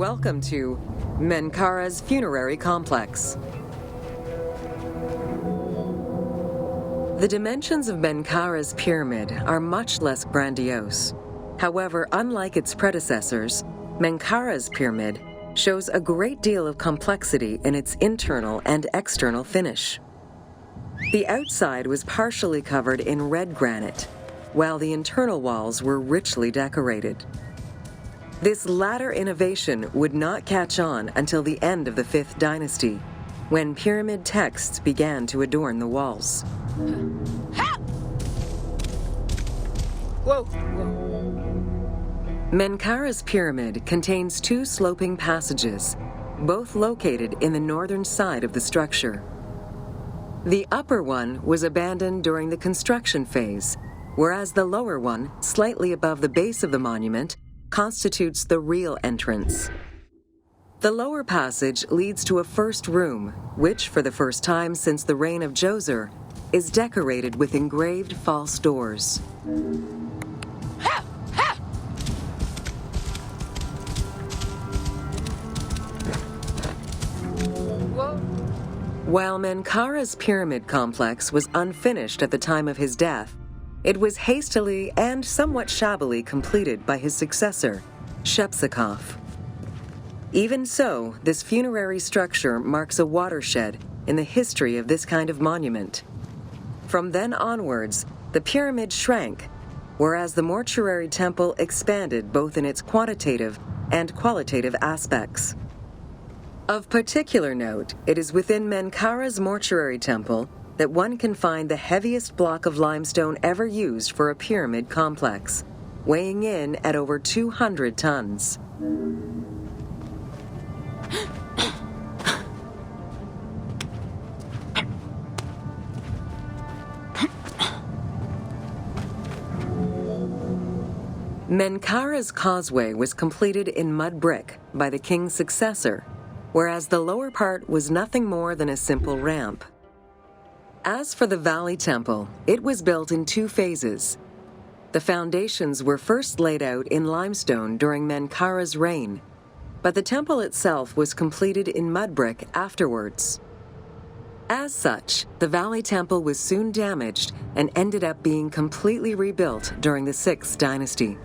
welcome to Menkaura's funerary complex. The dimensions of Menkaura's pyramid are much less grandiose. However, unlike its predecessors, Menkaura's pyramid shows a great deal of complexity in its internal and external finish. The outside was partially covered in red granite, while the internal walls were richly decorated. This latter innovation would not catch on until the end of the 5th dynasty, when pyramid texts began to adorn the walls. Whoa! Menkaura's pyramid contains 2 sloping passages, both located in the northern side of the structure. The upper one was abandoned during the construction phase, whereas the lower one, slightly above the base of the monument, constitutes the real entrance. The lower passage leads to a first room, which, for the first time since the reign of Djoser, is decorated with engraved false doors. While Menkaura's pyramid complex was unfinished at the time of his death, it was hastily and somewhat shabbily completed by his successor, Shepseskaf. Even so, this funerary structure marks a watershed in the history of this kind of monument. From then onwards, the pyramid shrank, whereas the mortuary temple expanded both in its quantitative and qualitative aspects. Of particular note, it is within Menkaura's mortuary temple that one can find the heaviest block of limestone ever used for a pyramid complex, weighing in at over 200 tons. Menkaura's causeway was completed in mud brick by the king's successor, whereas the lower part was nothing more than a simple ramp. As for the Valley Temple, it was built in 2 phases. The foundations were first laid out in limestone during Menkaura's reign, but the temple itself was completed in mud brick afterwards. As such, the Valley Temple was soon damaged and ended up being completely rebuilt during the 6th dynasty.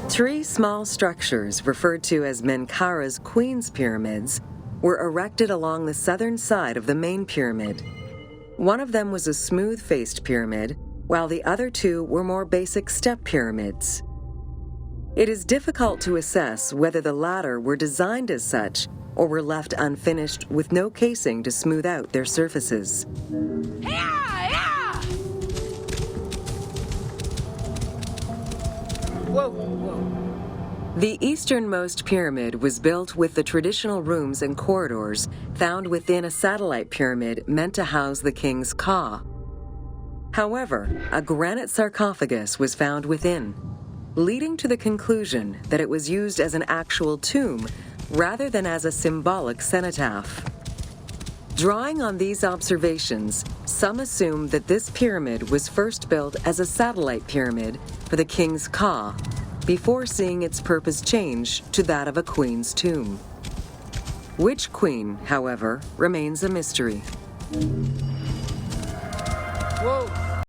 Three small structures, referred to as Menkaura's Queen's Pyramids, were erected along the southern side of the main pyramid. One of them was a smooth-faced pyramid, while the other 2 were more basic step pyramids. It is difficult to assess whether the latter were designed as such or were left unfinished with no casing to smooth out their surfaces. Whoa! The easternmost pyramid was built with the traditional rooms and corridors found within a satellite pyramid meant to house the king's ka. However, a granite sarcophagus was found within, leading to the conclusion that it was used as an actual tomb rather than as a symbolic cenotaph. Drawing on these observations, some assume that this pyramid was first built as a satellite pyramid for the king's ka, before seeing its purpose change to that of a queen's tomb. Which queen, however, remains a mystery. Whoa!